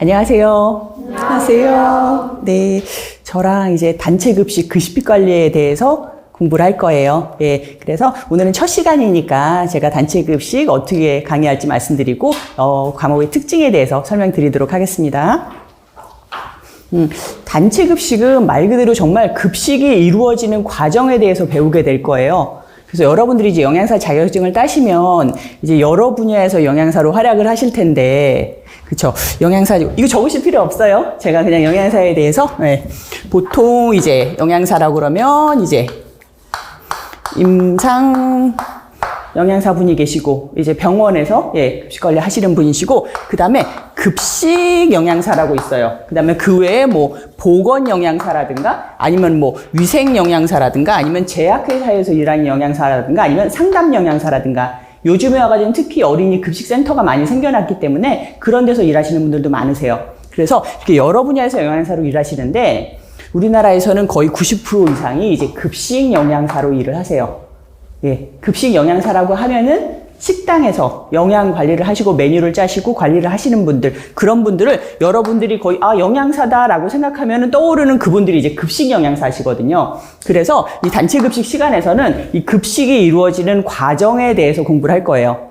안녕하세요. 안녕하세요. 네, 저랑 이제 단체 급식 급식비 관리에 대해서 공부를 할 거예요. 예, 그래서 오늘은 첫 시간이니까 제가 단체 급식 어떻게 강의할지 말씀드리고 과목의 특징에 대해서 설명드리도록 하겠습니다. 단체 급식은 말 그대로 정말 급식이 이루어지는 과정에 대해서 배우게 될 거예요. 그래서 여러분들이 이제 영양사 자격증을 따시면 이제 여러 분야에서 영양사로 활약을 하실 텐데, 그쵸? 영양사, 이거 적으실 필요 없어요. 제가 그냥 영양사에 대해서, 네. 보통 이제 영양사라고 그러면 이제 임상 영양사 분이 계시고, 이제 병원에서, 예, 급식 관리 하시는 분이시고, 그 다음에 급식 영양사라고 있어요. 그 다음에 그 외에 뭐, 보건 영양사라든가, 아니면 뭐, 위생 영양사라든가, 아니면 제약회사에서 일하는 영양사라든가, 아니면 상담 영양사라든가, 요즘에 와가지고 특히 어린이 급식센터가 많이 생겨났기 때문에 그런 데서 일하시는 분들도 많으세요. 그래서 이렇게 여러 분야에서 영양사로 일하시는데, 우리나라에서는 거의 90% 이상이 이제 급식 영양사로 일을 하세요. 예, 급식 영양사라고 하면은 식당에서 영양 관리를 하시고 메뉴를 짜시고 관리를 하시는 분들, 그런 분들을 여러분들이 거의 영양사다라고 생각하면은 떠오르는 그분들이 이제 급식 영양사시거든요. 그래서 이 단체 급식 시간에서는 이 급식이 이루어지는 과정에 대해서 공부를 할 거예요.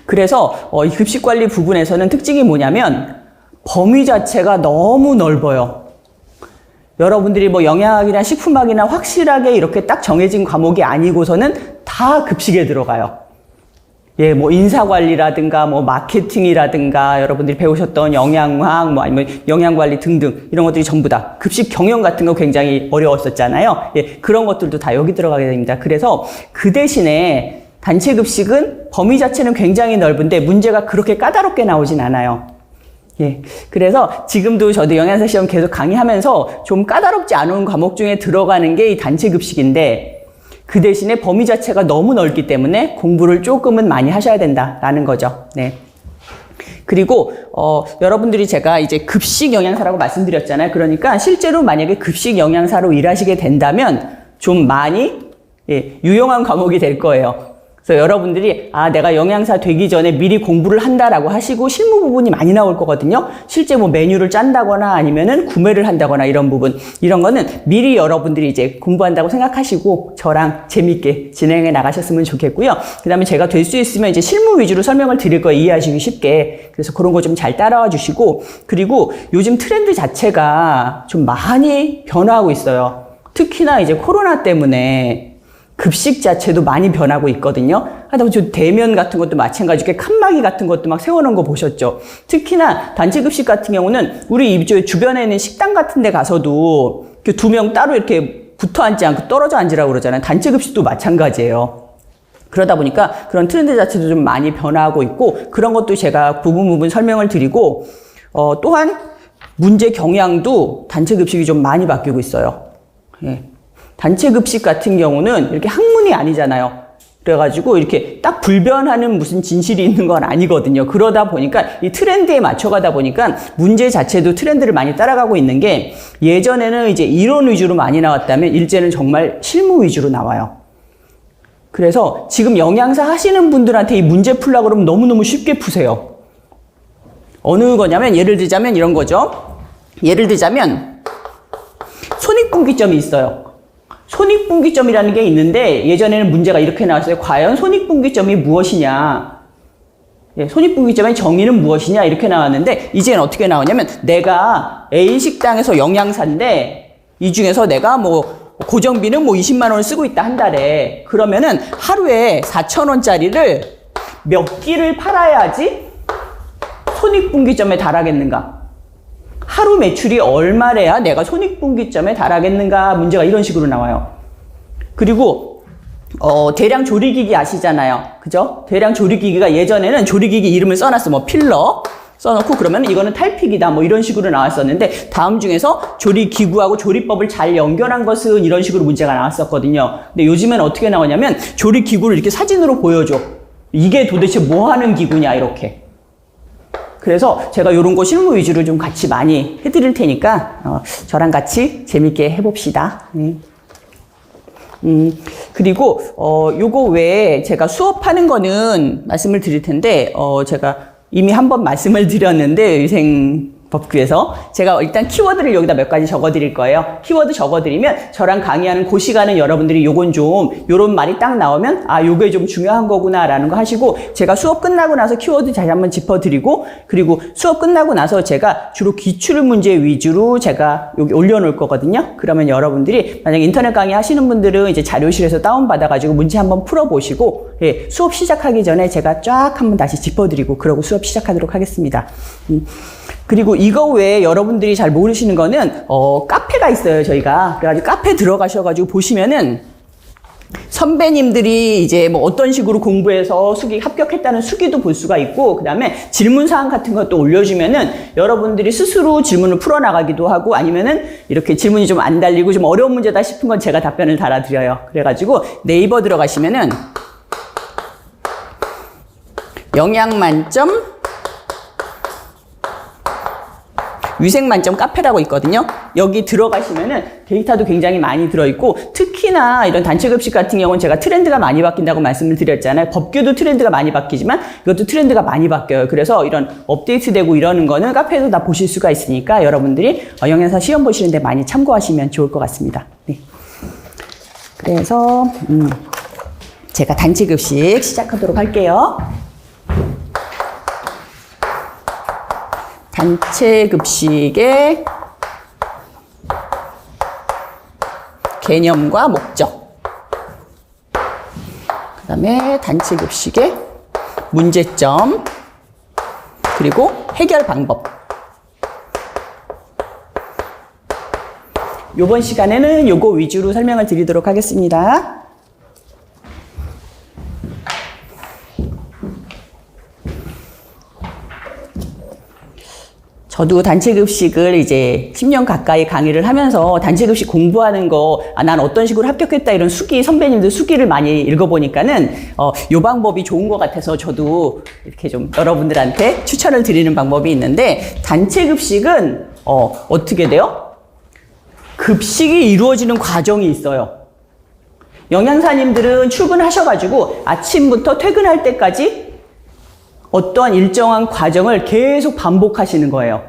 그래서 이 급식 관리 부분에서는 특징이 뭐냐면 범위 자체가 너무 넓어요. 여러분들이 뭐 영양학이나 식품학이나 확실하게 이렇게 딱 정해진 과목이 아니고서는 다 급식에 들어가요. 예, 뭐 인사관리라든가 뭐 마케팅이라든가 여러분들이 배우셨던 영양학 뭐 아니면 영양관리 등등 이런 것들이 전부 다 급식 경영 같은 거 굉장히 어려웠었잖아요. 예, 그런 것들도 다 여기 들어가게 됩니다. 그래서 그 대신에 단체 급식은 범위 자체는 굉장히 넓은데 문제가 그렇게 까다롭게 나오진 않아요. 예. 그래서 지금도 저도 영양사 시험 계속 강의하면서 좀 까다롭지 않은 과목 중에 들어가는 게 이 단체 급식인데 그 대신에 범위 자체가 너무 넓기 때문에 공부를 조금은 많이 하셔야 된다라는 거죠. 네. 그리고, 여러분들이 제가 이제 급식 영양사라고 말씀드렸잖아요. 그러니까 실제로 만약에 급식 영양사로 일하시게 된다면 좀 많이, 예, 유용한 과목이 될 거예요. 그래서 여러분들이 내가 영양사 되기 전에 미리 공부를 한다라고 하시고 실무 부분이 많이 나올 거거든요. 실제 뭐 메뉴를 짠다거나 아니면은 구매를 한다거나 이런 부분, 이런 거는 미리 여러분들이 이제 공부한다고 생각하시고 저랑 재밌게 진행해 나가셨으면 좋겠고요. 그다음에 제가 될 수 있으면 이제 실무 위주로 설명을 드릴 거예요. 이해하시기 쉽게. 그래서 그런 거 좀 잘 따라와 주시고, 그리고 요즘 트렌드 자체가 좀 많이 변화하고 있어요. 특히나 이제 코로나 때문에 급식 자체도 많이 변하고 있거든요. 하다보니 대면 같은 것도 마찬가지로 칸막이 같은 것도 막 세워놓은 거 보셨죠? 특히나 단체 급식 같은 경우는 우리 주변에 있는 식당 같은 데 가서도 두 명 따로 이렇게 붙어 앉지 않고 떨어져 앉으라고 그러잖아요. 단체 급식도 마찬가지예요. 그러다 보니까 그런 트렌드 자체도 좀 많이 변화하고 있고, 그런 것도 제가 부분 설명을 드리고, 또한 문제 경향도 단체 급식이 좀 많이 바뀌고 있어요. 예. 단체 급식 같은 경우는 이렇게 학문이 아니잖아요. 그래가지고 이렇게 딱 불변하는 무슨 진실이 있는 건 아니거든요. 그러다 보니까 이 트렌드에 맞춰가다 보니까 문제 자체도 트렌드를 많이 따라가고 있는 게, 예전에는 이제 이론 위주로 많이 나왔다면 이제는 정말 실무 위주로 나와요. 그래서 지금 영양사 하시는 분들한테 이 문제 풀려고 그러면 너무너무 쉽게 푸세요. 어느 거냐면 예를 들자면 이런 거죠. 예를 들자면 손익분기점이 있어요. 손익분기점이라는 게 있는데 예전에는 문제가 이렇게 나왔어요. 과연 손익분기점이 무엇이냐? 예, 손익분기점의 정의는 무엇이냐? 이렇게 나왔는데 이제는 어떻게 나오냐면, 내가 A 식당에서 영양사인데 이 중에서 내가 뭐 고정비는 뭐 20만 원을 쓰고 있다 한 달에, 그러면은 하루에 4,000원짜리를 몇 끼를 팔아야지 손익분기점에 달하겠는가? 하루 매출이 얼마래야 내가 손익분기점에 달하겠는가? 문제가 이런 식으로 나와요. 그리고 대량 조리기기 아시잖아요. 그죠? 대량 조리기기가 예전에는 조리기기 이름을 써놨어. 뭐 필러 써놓고 그러면 이거는 탈픽이다 뭐 이런 식으로 나왔었는데, 다음 중에서 조리기구하고 조리법을 잘 연결한 것은 이런 식으로 문제가 나왔었거든요. 근데 요즘엔 어떻게 나오냐면 조리기구를 이렇게 사진으로 보여줘. 이게 도대체 뭐 하는 기구냐 이렇게. 그래서 제가 이런 거 실무 위주로 좀 같이 많이 해드릴 테니까 저랑 같이 재밌게 해봅시다. 그리고 요거 외에 제가 수업하는 거는 말씀을 드릴 텐데 제가 이미 한번 말씀을 드렸는데 위생법규에서 제가 일단 키워드를 여기다 몇 가지 적어드릴 거예요. 키워드 적어드리면 저랑 강의하는 그 시간은 여러분들이 요건 좀 요런 말이 딱 나오면 아 요게 좀 중요한 거구나 라는 거 하시고 제가 수업 끝나고 나서 키워드 다시 한번 짚어드리고 그리고 수업 끝나고 나서 제가 주로 기출문제 위주로 제가 여기 올려놓을 거거든요. 그러면 여러분들이 만약에 인터넷 강의 하시는 분들은 이제 자료실에서 다운받아가지고 문제 한번 풀어보시고 예, 수업 시작하기 전에 제가 쫙 한번 다시 짚어드리고 그러고 수업 시작하도록 하겠습니다. 그리고 이거 외에 여러분들이 잘 모르시는 거는 카페가 있어요. 저희가 그래가지고 카페 들어가셔가지고 보시면은 선배님들이 이제 뭐 어떤 식으로 공부해서 수기 합격했다는 수기도 볼 수가 있고 그 다음에 질문사항 같은 것도 올려주면은 여러분들이 스스로 질문을 풀어나가기도 하고 아니면은 이렇게 질문이 좀 안 달리고 좀 어려운 문제다 싶은 건 제가 답변을 달아드려요. 그래가지고 네이버 들어가시면은 영양만점 위생만점 카페라고 있거든요. 여기 들어가시면은 데이터도 굉장히 많이 들어있고 특히나 이런 단체급식 같은 경우는 제가 트렌드가 많이 바뀐다고 말씀을 드렸잖아요. 법규도 트렌드가 많이 바뀌지만 이것도 트렌드가 많이 바뀌어요. 그래서 이런 업데이트되고 이러는 거는 카페에서 다 보실 수가 있으니까 여러분들이 영양사 시험 보시는데 많이 참고하시면 좋을 것 같습니다. 네. 그래서 제가 단체급식 시작하도록 할게요. 단체급식의 개념과 목적, 그 다음에 단체급식의 문제점, 그리고 해결 방법. 이번 시간에는 요거 위주로 설명을 드리도록 하겠습니다. 저도 단체급식을 이제 10년 가까이 강의를 하면서 단체급식 공부하는 거, 난 어떤 식으로 합격했다 이런 수기, 선배님들 수기를 많이 읽어보니까는, 요 방법이 좋은 것 같아서 저도 이렇게 좀 여러분들한테 추천을 드리는 방법이 있는데, 단체급식은, 어떻게 돼요? 급식이 이루어지는 과정이 있어요. 영양사님들은 출근하셔가지고 아침부터 퇴근할 때까지 어떠한 일정한 과정을 계속 반복하시는 거예요.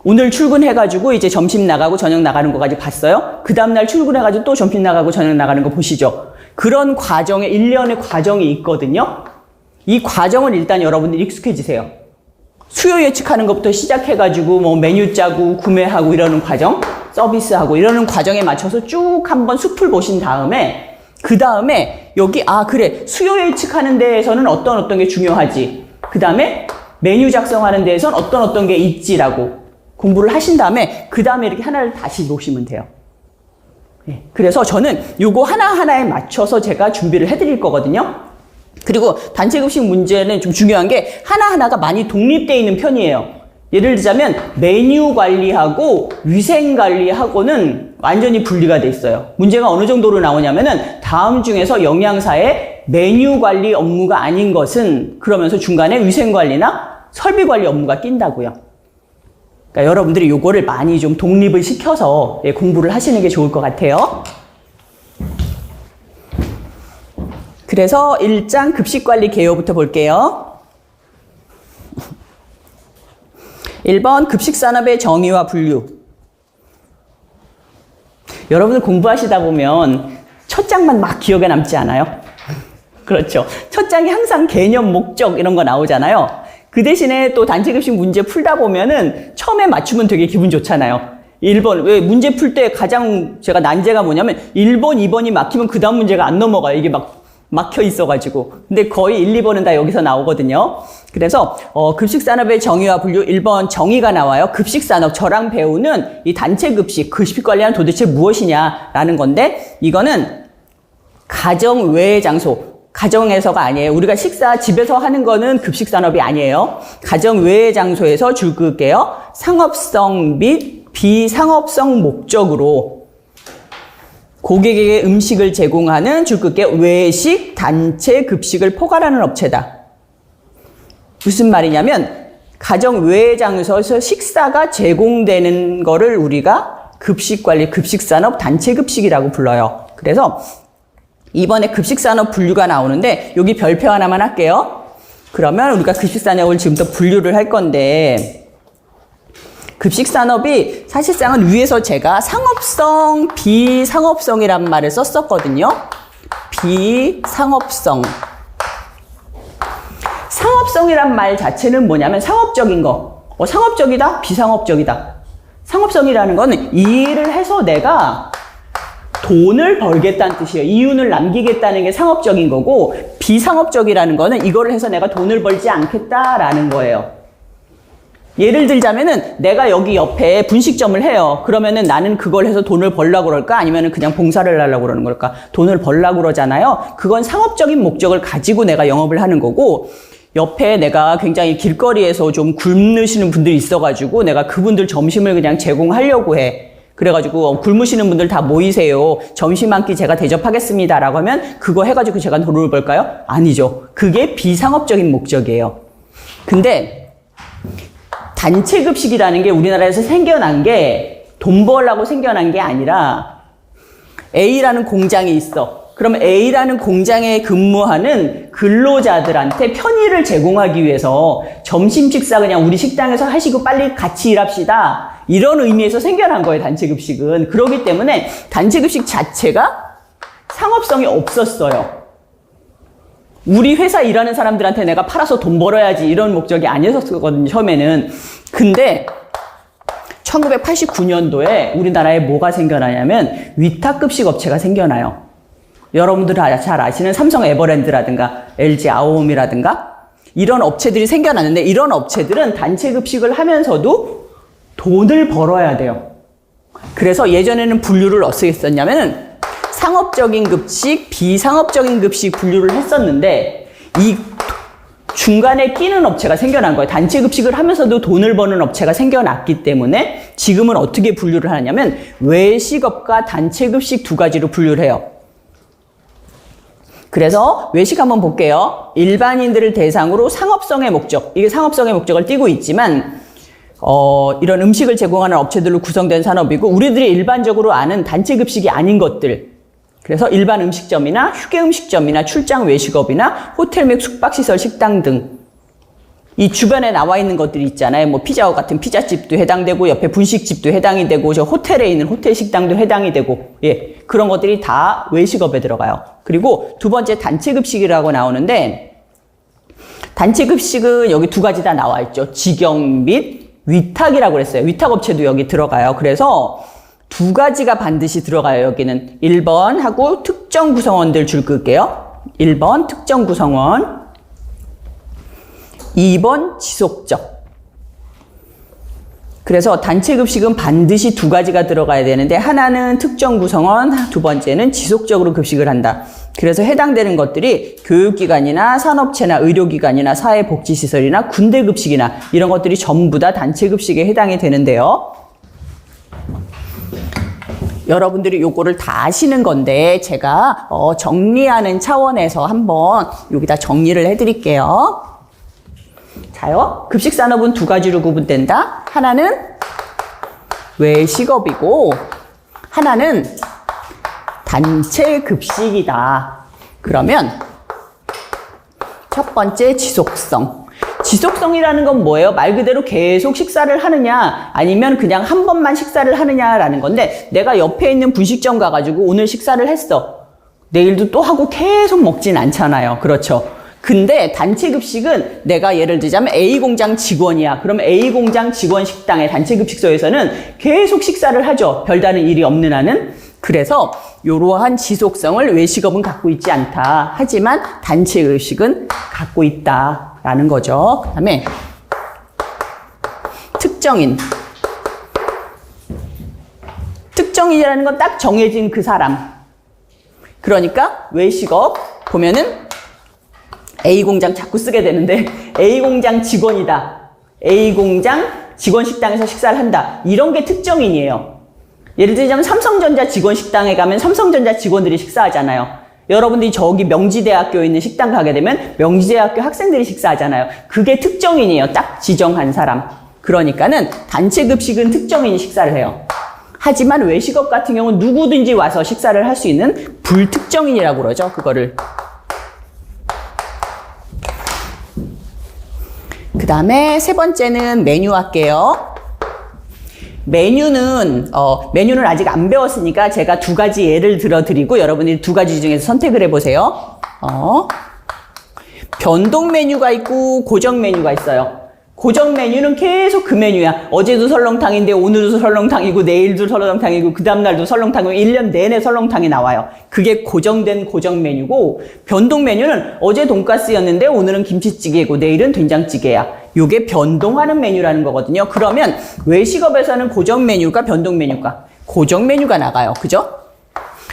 오늘 출근해가지고 이제 점심 나가고 저녁 나가는 거까지 봤어요? 그 다음날 출근해가지고 또 점심 나가고 저녁 나가는 거 보시죠? 그런 과정에, 일련의 과정이 있거든요? 이 과정을 일단 여러분들 익숙해지세요. 수요 예측하는 것부터 시작해가지고 뭐 메뉴 짜고 구매하고 이러는 과정, 서비스하고 이러는 과정에 맞춰서 쭉 한번 숲을 보신 다음에 그 다음에 여기 그래 수요 예측하는 데에서는 어떤 게 중요하지 그 다음에 메뉴 작성하는 데에선 어떤 게 있지라고 공부를 하신 다음에 그 다음에 이렇게 하나를 다시 놓으시면 돼요. 네. 그래서 저는 요거 하나하나에 맞춰서 제가 준비를 해드릴 거거든요. 그리고 단체급식 문제는 좀 중요한 게 하나하나가 많이 독립되어 있는 편이에요. 예를 들자면 메뉴 관리하고 위생 관리하고는 완전히 분리가 돼 있어요. 문제가 어느 정도로 나오냐면은 다음 중에서 영양사의 메뉴 관리 업무가 아닌 것은 그러면서 중간에 위생 관리나 설비 관리 업무가 낀다고요. 그러니까 여러분들이 요거를 많이 좀 독립을 시켜서 공부를 하시는 게 좋을 것 같아요. 그래서 1장 급식관리 개요부터 볼게요. 1번 급식산업의 정의와 분류. 여러분들 공부하시다 보면 첫 장만 막 기억에 남지 않아요? 그렇죠. 첫 장이 항상 개념, 목적 이런 거 나오잖아요. 그 대신에 또 단체급식 문제 풀다 보면은 처음에 맞추면 되게 기분 좋잖아요. 1번, 왜 문제 풀 때 가장 제가 난제가 뭐냐면 1번, 2번이 막히면 그 다음 문제가 안 넘어가요. 이게 막 막혀 있어가지고. 근데 거의 1, 2번은 다 여기서 나오거든요. 그래서 급식산업의 정의와 분류 1번 정의가 나와요. 급식산업, 저랑 배우는 이 단체급식, 급식관리란 도대체 무엇이냐라는 건데 이거는 가정 외의 장소, 가정에서가 아니에요. 우리가 식사 집에서 하는 거는 급식산업이 아니에요. 가정 외의 장소에서 줄 그을게요. 상업성 및 비상업성 목적으로 고객에게 음식을 제공하는 줄긋게 외식, 단체 급식을 포괄하는 업체다. 무슨 말이냐면 가정 외의 장소에서 식사가 제공되는 거를 우리가 급식관리, 급식산업, 단체급식이라고 불러요. 그래서 이번에 급식산업 분류가 나오는데 여기 별표 하나만 할게요. 그러면 우리가 급식산업을 지금부터 분류를 할 건데, 급식산업이 사실상은 위에서 제가 상업성, 비상업성이란 말을 썼었거든요. 비상업성. 상업성이란 말 자체는 뭐냐면 상업적인 거. 상업적이다? 비상업적이다. 상업성이라는 거는 이 일을 해서 내가 돈을 벌겠다는 뜻이에요. 이윤을 남기겠다는 게 상업적인 거고, 비상업적이라는 거는 이거를 해서 내가 돈을 벌지 않겠다라는 거예요. 예를 들자면은 내가 여기 옆에 분식점을 해요. 그러면은 나는 그걸 해서 돈을 벌려고 그럴까? 아니면은 그냥 봉사를 하려고 그러는 걸까? 돈을 벌려고 그러잖아요. 그건 상업적인 목적을 가지고 내가 영업을 하는 거고, 옆에 내가 굉장히 길거리에서 좀 굶으시는 분들이 있어가지고 내가 그분들 점심을 그냥 제공하려고 해. 그래가지고 굶으시는 분들 다 모이세요. 점심 한 끼 제가 대접하겠습니다. 라고 하면 그거 해가지고 제가 돈을 벌까요? 아니죠. 그게 비상업적인 목적이에요. 근데 단체급식이라는 게 우리나라에서 생겨난 게 돈 벌려고 생겨난 게 아니라 A라는 공장이 있어. 그럼 A라는 공장에 근무하는 근로자들한테 편의를 제공하기 위해서 점심 식사 그냥 우리 식당에서 하시고 빨리 같이 일합시다. 이런 의미에서 생겨난 거예요, 단체급식은. 그렇기 때문에 단체급식 자체가 상업성이 없었어요. 우리 회사 일하는 사람들한테 내가 팔아서 돈 벌어야지 이런 목적이 아니었었거든요, 처음에는. 근데 1989년도에 우리나라에 뭐가 생겨나냐면 위탁급식 업체가 생겨나요. 여러분들 잘 아시는 삼성 에버랜드라든가 LG 아오움이라든가 이런 업체들이 생겨났는데, 이런 업체들은 단체급식을 하면서도 돈을 벌어야 돼요. 그래서 예전에는 분류를 어떻게 했었냐면은 상업적인 급식, 비상업적인 급식 분류를 했었는데, 이 중간에 끼는 업체가 생겨난 거예요. 단체급식을 하면서도 돈을 버는 업체가 생겨났기 때문에 지금은 어떻게 분류를 하냐면 외식업과 단체급식 두 가지로 분류를 해요. 그래서 외식 한번 볼게요. 일반인들을 대상으로 상업성의 목적, 이게 상업성의 목적을 띠고 있지만 이런 음식을 제공하는 업체들로 구성된 산업이고, 우리들이 일반적으로 아는 단체급식이 아닌 것들, 그래서 일반 음식점이나 휴게 음식점이나 출장 외식업이나 호텔 및 숙박시설 식당 등 이 주변에 나와 있는 것들이 있잖아요. 뭐 피자헛 같은 피자집도 해당되고, 옆에 분식집도 해당이 되고, 저 호텔에 있는 호텔 식당도 해당이 되고, 예, 그런 것들이 다 외식업에 들어가요. 그리고 두 번째 단체급식이라고 나오는데, 단체급식은 여기 두 가지 다 나와 있죠. 직영 및 위탁이라고 그랬어요. 위탁업체도 여기 들어가요. 그래서 두 가지가 반드시 들어가요. 여기는 1번 하고 특정 구성원들 줄 끌게요. 1번 특정 구성원, 2번 지속적. 그래서 단체급식은 반드시 두 가지가 들어가야 되는데, 하나는 특정 구성원, 두 번째는 지속적으로 급식을 한다. 그래서 해당되는 것들이 교육기관이나 산업체나 의료기관이나 사회복지시설이나 군대급식이나 이런 것들이 전부 다 단체급식에 해당이 되는데요. 여러분들이 요거를 다 아시는 건데 제가 정리하는 차원에서 한번 여기다 정리를 해드릴게요. 자요, 급식산업은 두 가지로 구분된다. 하나는 외식업이고 하나는 단체급식이다. 그러면 첫 번째 지속성. 지속성이라는 건 뭐예요? 말 그대로 계속 식사를 하느냐 아니면 그냥 한 번만 식사를 하느냐라는 건데, 내가 옆에 있는 분식점 가가지고 오늘 식사를 했어. 내일도 또 하고 계속 먹진 않잖아요. 그렇죠? 근데 단체급식은 내가 예를 들자면 A공장 직원이야. 그럼 A공장 직원 식당의 단체급식소에서는 계속 식사를 하죠. 별다른 일이 없는 한은. 그래서 이러한 지속성을 외식업은 갖고 있지 않다. 하지만 단체급식은 갖고 있다라는 거죠. 그 다음에 특정인. 특정인이라는 건 딱 정해진 그 사람. 그러니까 외식업 보면은 A공장 자꾸 쓰게 되는데, A공장 직원이다. A공장 직원 식당에서 식사를 한다. 이런 게 특정인이에요. 예를 들자면 삼성전자 직원 식당에 가면 삼성전자 직원들이 식사하잖아요. 여러분들이 저기 명지대학교에 있는 식당 가게 되면 명지대학교 학생들이 식사하잖아요. 그게 특정인이에요. 딱 지정한 사람. 그러니까는 단체급식은 특정인이 식사를 해요. 하지만 외식업 같은 경우는 누구든지 와서 식사를 할 수 있는 불특정인이라고 그러죠. 그거를. 그 다음에 세 번째는 메뉴 할게요. 메뉴는 아직 안 배웠으니까 제가 두 가지 예를 들어 드리고 여러분들이 두 가지 중에서 선택을 해보세요. 변동 메뉴가 있고 고정 메뉴가 있어요. 고정 메뉴는 계속 그 메뉴야. 어제도 설렁탕인데 오늘도 설렁탕이고 내일도 설렁탕이고 그 다음날도 설렁탕이고 1년 내내 설렁탕이 나와요. 그게 고정된 고정 메뉴고, 변동 메뉴는 어제 돈가스였는데 오늘은 김치찌개고 내일은 된장찌개야. 요게 변동하는 메뉴라는 거거든요. 그러면 외식업에서는 고정 메뉴가 변동 메뉴가? 고정 메뉴가 나가요. 그죠?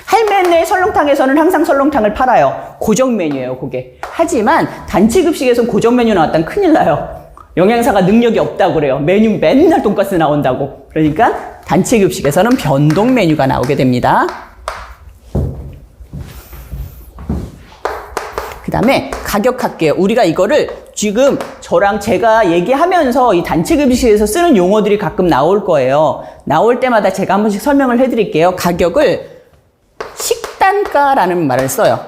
할매네 설렁탕에서는 항상 설렁탕을 팔아요. 고정 메뉴예요, 그게. 하지만 단체급식에서 고정 메뉴 나왔다면 큰일 나요. 영양사가 능력이 없다고 그래요. 메뉴 맨날 돈가스 나온다고. 그러니까 단체급식에서는 변동 메뉴가 나오게 됩니다. 그 다음에 가격 할게요. 우리가 이거를 지금 저랑 제가 얘기하면서 이 단체급식에서 쓰는 용어들이 가끔 나올 거예요. 나올 때마다 제가 한 번씩 설명을 해드릴게요. 가격을 식단가라는 말을 써요.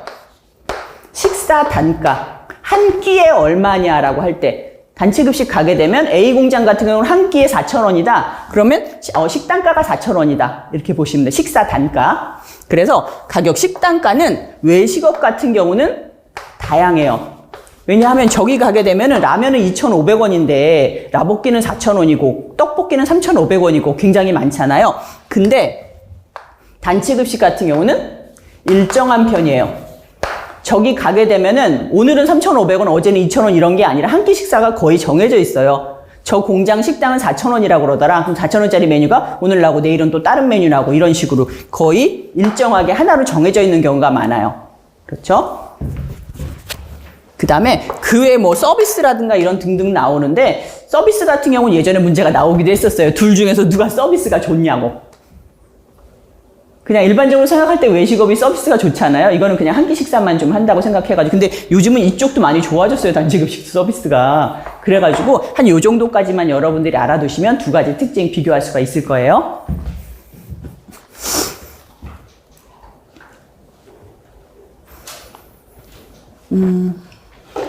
식사 단가. 한 끼에 얼마냐라고 할 때, 단체급식 가게 되면 A 공장 같은 경우는 한 끼에 4,000원이다. 그러면 식단가가 4,000원이다. 이렇게 보시면 돼요. 식사 단가. 그래서 가격 식단가는 외식업 같은 경우는 다양해요. 왜냐하면 저기 가게 되면은 라면은 2,500원인데 라볶이는 4,000원이고 떡볶이는 3,500원이고 굉장히 많잖아요. 근데 단체급식 같은 경우는 일정한 편이에요. 저기 가게 되면은 오늘은 3,500원, 어제는 2,000원 이런 게 아니라 한 끼 식사가 거의 정해져 있어요. 저 공장 식당은 4,000원이라고 그러더라. 그럼 4,000원짜리 메뉴가 오늘 나고 내일은 또 다른 메뉴 나고 이런 식으로 거의 일정하게 하나로 정해져 있는 경우가 많아요. 그렇죠? 그 다음에 그 외에 뭐 서비스라든가 이런 등등 나오는데, 서비스 같은 경우는 예전에 문제가 나오기도 했었어요. 둘 중에서 누가 서비스가 좋냐고. 그냥 일반적으로 생각할 때 외식업이 서비스가 좋잖아요. 이거는 그냥 한 끼 식사만 좀 한다고 생각해가지고. 근데 요즘은 이쪽도 많이 좋아졌어요. 단체급식 서비스가. 그래가지고 한 요 정도까지만 여러분들이 알아두시면 두 가지 특징 비교할 수가 있을 거예요.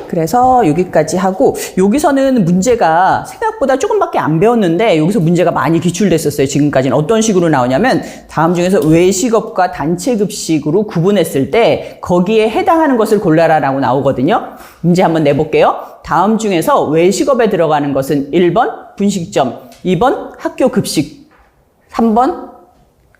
그래서 여기까지 하고, 여기서는 문제가 생각보다 조금밖에 안 배웠는데 여기서 문제가 많이 기출됐었어요. 지금까지는 어떤 식으로 나오냐면, 다음 중에서 외식업과 단체급식으로 구분했을 때 거기에 해당하는 것을 골라라 라고 나오거든요. 문제 한번 내볼게요. 다음 중에서 외식업에 들어가는 것은 1번 분식점, 2번 학교급식, 3번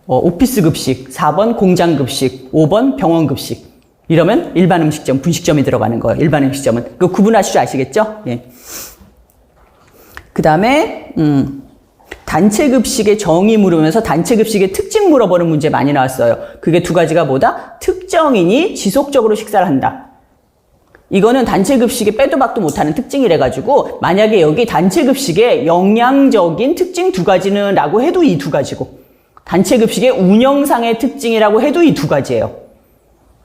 오피스급식, 4번 공장급식, 5번 병원급식. 이러면 일반 음식점, 분식점이 들어가는 거예요. 일반 음식점은. 그거 구분하실 줄 아시겠죠? 예. 그 다음에, 단체급식의 정의 물으면서 단체급식의 특징 물어보는 문제 많이 나왔어요. 그게 두 가지가 뭐다? 특정인이 지속적으로 식사를 한다. 이거는 단체급식에 빼도 박도 못하는 특징이래가지고, 만약에 여기 단체급식의 영양적인 특징 두 가지는 라고 해도 이 두 가지고, 단체급식의 운영상의 특징이라고 해도 이 두 가지예요.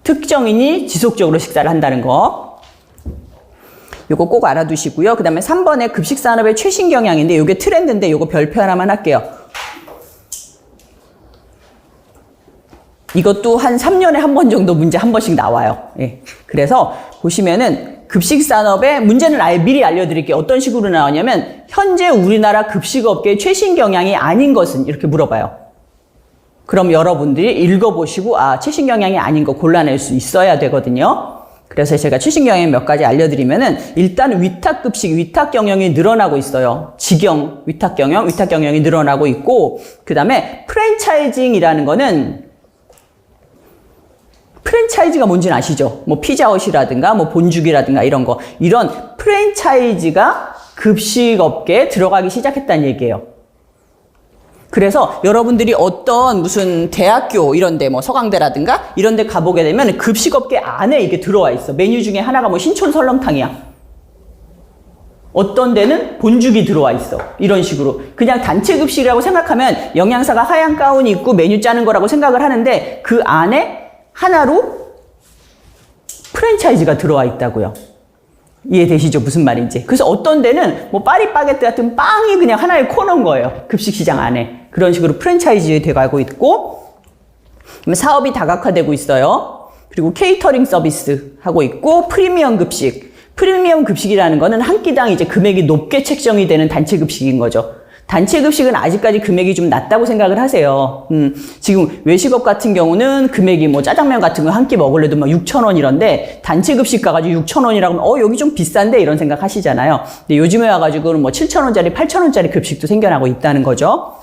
특정인이 지속적으로 식사를 한다는 거. 요거 꼭 알아두시고요. 그 다음에 3번에 급식산업의 최신 경향인데, 요게 트렌드인데 요거 별표 하나만 할게요. 이것도 한 3년에 한 번 정도 문제 한 번씩 나와요. 예. 그래서 보시면은 급식산업의 문제는 아예 미리 알려드릴게요. 어떤 식으로 나오냐면, 현재 우리나라 급식업계의 최신 경향이 아닌 것은 이렇게 물어봐요. 그럼 여러분들이 읽어보시고, 최신 경향이 아닌 거 골라낼 수 있어야 되거든요. 그래서 제가 최신 경향 몇 가지 알려드리면은, 일단 위탁급식, 위탁 경영이 늘어나고 있어요. 직영, 위탁 경영이 늘어나고 있고, 그 다음에 프랜차이징이라는 거는, 프랜차이즈가 뭔지는 아시죠? 뭐 피자헛이라든가, 뭐 본죽이라든가 이런 거. 이런 프랜차이즈가 급식업계에 들어가기 시작했다는 얘기예요. 그래서 여러분들이 어떤 무슨 대학교 이런데 뭐 서강대라든가 이런데 가보게 되면 급식업계 안에 이게 들어와 있어. 메뉴 중에 하나가 뭐 신촌 설렁탕이야. 어떤 데는 본죽이 들어와 있어. 이런 식으로. 그냥 단체급식이라고 생각하면 영양사가 하얀 가운이 있고 메뉴 짜는 거라고 생각을 하는데, 그 안에 하나로 프랜차이즈가 들어와 있다고요. 이해되시죠? 무슨 말인지. 그래서 어떤 데는 뭐 파리바게뜨 같은 빵이 그냥 하나의 코너인 거예요. 급식시장 안에. 그런 식으로 프랜차이즈 돼가고 있고, 사업이 다각화되고 있어요. 그리고 케이터링 서비스 하고 있고, 프리미엄 급식. 프리미엄 급식이라는 거는 한 끼당 이제 금액이 높게 책정이 되는 단체 급식인 거죠. 단체 급식은 아직까지 금액이 좀 낮다고 생각을 하세요. 지금 외식업 같은 경우는 금액이 뭐 짜장면 같은 거 한 끼 먹으려도 막 6,000원 이런데 단체 급식 가가지고 6,000원이라고 하면 여기 좀 비싼데 이런 생각 하시잖아요. 근데 요즘에 와가지고는 뭐 7,000원짜리, 8,000원짜리 급식도 생겨나고 있다는 거죠.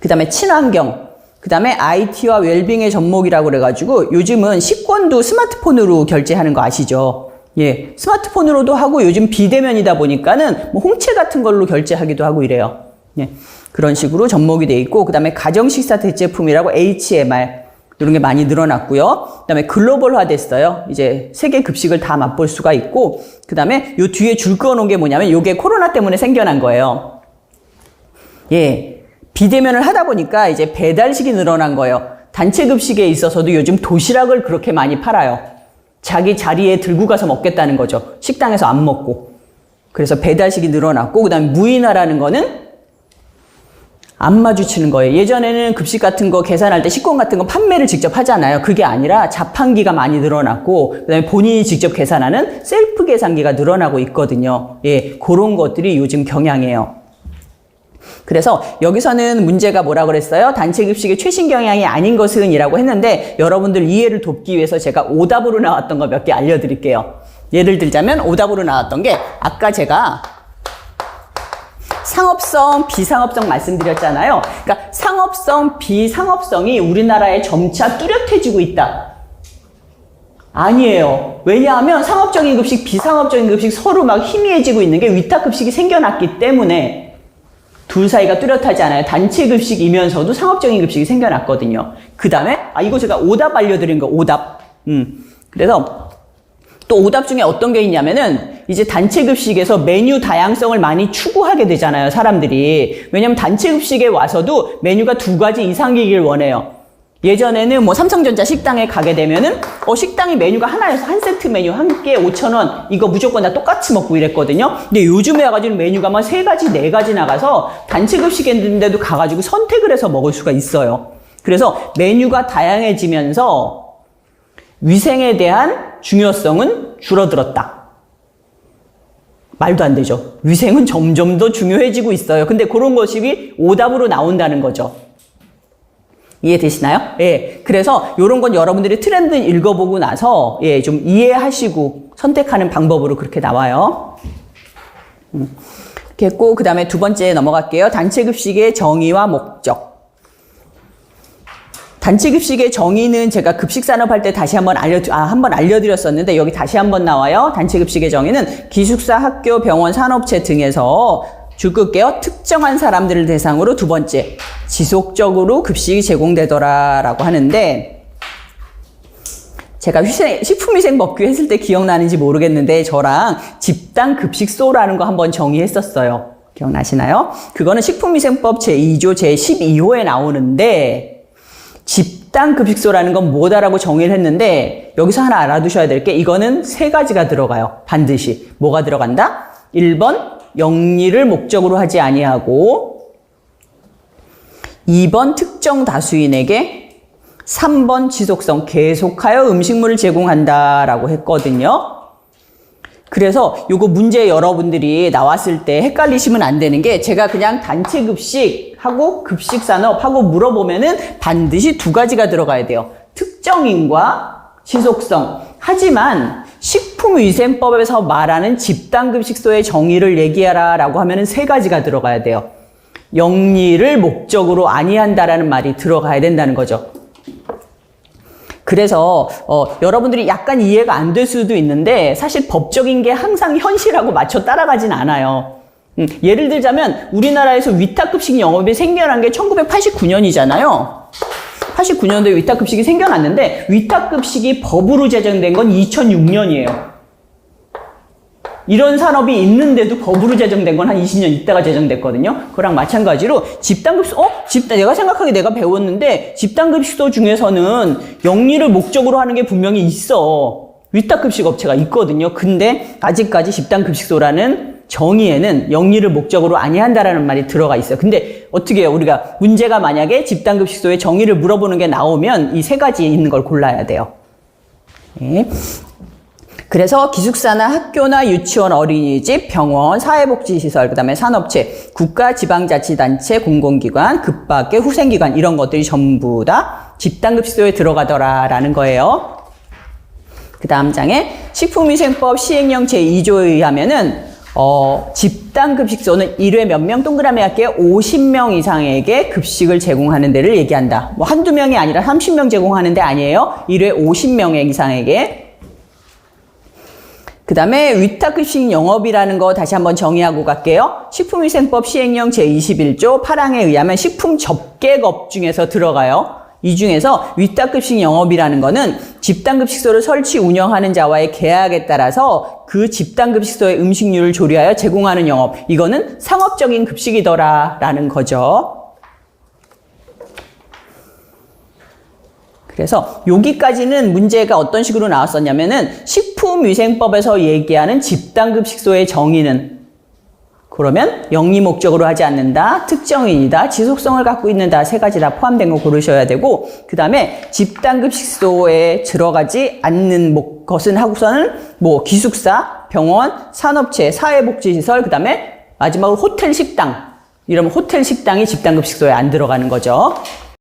그 다음에 친환경. 그 다음에 IT와 웰빙의 접목이라고 그래가지고 요즘은 식권도 스마트폰으로 결제하는 거 아시죠? 예, 스마트폰으로도 하고 요즘 비대면이다 보니까는 뭐 홍채 같은 걸로 결제하기도 하고 이래요. 예, 그런 식으로 접목이 돼 있고, 그 다음에 가정식사 대체품이라고 HMR 이런 게 많이 늘어났고요. 그 다음에 글로벌화 됐어요. 이제 세계 급식을 다 맛볼 수가 있고, 그 다음에 요 뒤에 줄 그어놓은 게 뭐냐면 요게 코로나 때문에 생겨난 거예요. 예, 비대면을 하다 보니까 이제 배달식이 늘어난 거예요. 단체 급식에 있어서도 요즘 도시락을 그렇게 많이 팔아요. 자기 자리에 들고 가서 먹겠다는 거죠. 식당에서 안 먹고. 그래서 배달식이 늘어났고, 그 다음에 무인화라는 거는 안 마주치는 거예요. 예전에는 급식 같은 거 계산할 때 식권 같은 거 판매를 직접 하잖아요. 그게 아니라 자판기가 많이 늘어났고, 그 다음에 본인이 직접 계산하는 셀프 계산기가 늘어나고 있거든요. 예, 그런 것들이 요즘 경향이에요. 그래서 여기서는 문제가 뭐라 그랬어요? 단체 급식의 최신 경향이 아닌 것은 이라고 했는데 여러분들 이해를 돕기 위해서 제가 오답으로 나왔던 거 몇 개 알려드릴게요. 예를 들자면 오답으로 나왔던 게 아까 제가 상업성, 비상업성 말씀드렸잖아요. 그러니까 상업성, 비상업성이 우리나라에 점차 뚜렷해지고 있다. 아니에요. 왜냐하면 상업적인 급식, 비상업적인 급식 서로 막 희미해지고 있는 게 위탁급식이 생겨났기 때문에 둘 사이가 뚜렷하지 않아요. 단체 급식이면서도 상업적인 급식이 생겨났거든요. 그 다음에 이거 제가 오답 알려드린 거 오답. 그래서 또 오답 중에 어떤 게 있냐면은 이제 단체 급식에서 메뉴 다양성을 많이 추구하게 되잖아요, 사람들이. 왜냐면 단체 급식에 와서도 메뉴가 2가지 이상이길 원해요. 예전에는 뭐 삼성전자 식당에 가게 되면은 식당이 메뉴가 하나여서 한 세트 메뉴 한 개에 5,000원 이거 무조건 다 똑같이 먹고 이랬거든요. 근데 요즘에 와가지고 메뉴가 막 3가지, 4가지 나가서 단체 급식인데도 가가지고 선택을 해서 먹을 수가 있어요. 그래서 메뉴가 다양해지면서 위생에 대한 중요성은 줄어들었다. 말도 안 되죠. 위생은 점점 더 중요해지고 있어요. 근데 그런 것이 오답으로 나온다는 거죠. 이해되시나요? 예. 그래서 이런 건 여러분들이 트렌드 읽어보고 나서 예, 좀 이해하시고 선택하는 방법으로 그렇게 나와요. 이렇게 했고, 그 다음에 두 번째 넘어갈게요. 단체 급식의 정의와 목적. 단체 급식의 정의는 제가 급식산업 할 때 다시 한번 알려드렸었는데 여기 다시 한번 나와요. 단체 급식의 정의는 기숙사, 학교, 병원, 산업체 등에서 줄 끌게요. 특정한 사람들을 대상으로 두 번째, 지속적으로 급식이 제공되더라 라고 하는데 제가 식품위생법규 했을 때 기억나는지 모르겠는데 저랑 집단 급식소라는 거 한번 정의했었어요. 기억나시나요? 그거는 식품위생법 제2조 제12호에 나오는데 집단 급식소라는 건 뭐다라고 정의를 했는데 여기서 하나 알아두셔야 될 게 이거는 3가지가 들어가요. 반드시. 뭐가 들어간다? 1번 영리를 목적으로 하지 아니하고 2번 특정 다수인에게 3번 지속성 계속하여 음식물을 제공한다라고 했거든요. 그래서 요거 문제 여러분들이 나왔을 때 헷갈리시면 안 되는 게 제가 그냥 단체 급식하고 급식산업하고 물어보면은 반드시 2가지가 들어가야 돼요. 특정인과 지속성. 하지만 식품위생법에서 말하는 집단급식소의 정의를 얘기하라 라고 하면은 3가지가 들어가야 돼요. 영리를 목적으로 아니한다라는 말이 들어가야 된다는 거죠. 그래서 여러분들이 약간 이해가 안 될 수도 있는데 사실 법적인 게 항상 현실하고 맞춰 따라가진 않아요. 예를 들자면 우리나라에서 위탁급식 영업이 생겨난 게 1989년이잖아요. 89년도에 위탁급식이 생겨났는데 위탁급식이 법으로 제정된 건 2006년이에요. 이런 산업이 있는데도 법으로 제정된 건 한 20년 있다가 제정됐거든요. 그랑 마찬가지로 집단급식, 내가 생각하기에 내가 배웠는데 집단급식소 중에서는 영리를 목적으로 하는 게 분명히 있어. 위탁급식 업체가 있거든요. 근데 아직까지 집단급식소라는 정의에는 영리를 목적으로 아니한다라는 말이 들어가 있어요. 근데 어떻게 해요? 우리가 문제가 만약에 집단급식소의 정의를 물어보는 게 나오면 이 3가지 있는 걸 골라야 돼요. 네. 그래서 기숙사나 학교나 유치원, 어린이집, 병원, 사회복지시설, 그다음에 산업체, 국가, 지방자치단체, 공공기관, 급박계, 후생기관 이런 것들이 전부 다 집단급식소에 들어가더라라는 거예요. 그 다음 장에 식품위생법 시행령 제2조에 의하면은 집단급식소는 1회 몇 명? 동그라미 할게요. 50명 이상에게 급식을 제공하는 데를 얘기한다. 뭐 한두 명이 아니라 30명 제공하는 데 아니에요. 1회 50명 이상에게. 그 다음에 위탁급식 영업이라는 거 다시 한번 정의하고 갈게요. 식품위생법 시행령 제21조 8항에 의하면 식품 접객업 중에서 들어가요. 이 중에서 위탁급식 영업이라는 거는 집단급식소를 설치 운영하는 자와의 계약에 따라서 그 집단급식소의 음식류를 조리하여 제공하는 영업. 이거는 상업적인 급식이더라라는 거죠. 그래서 여기까지는 문제가 어떤 식으로 나왔었냐면은 식품위생법에서 얘기하는 집단급식소의 정의는 그러면 영리 목적으로 하지 않는다, 특정인이다, 지속성을 갖고 있는다 세 가지 다 포함된 거 고르셔야 되고 그 다음에 집단급식소에 들어가지 않는 것은 하고서는 뭐 기숙사, 병원, 산업체, 사회복지시설 그 다음에 마지막으로 호텔 식당 이러면 호텔 식당이 집단급식소에 안 들어가는 거죠.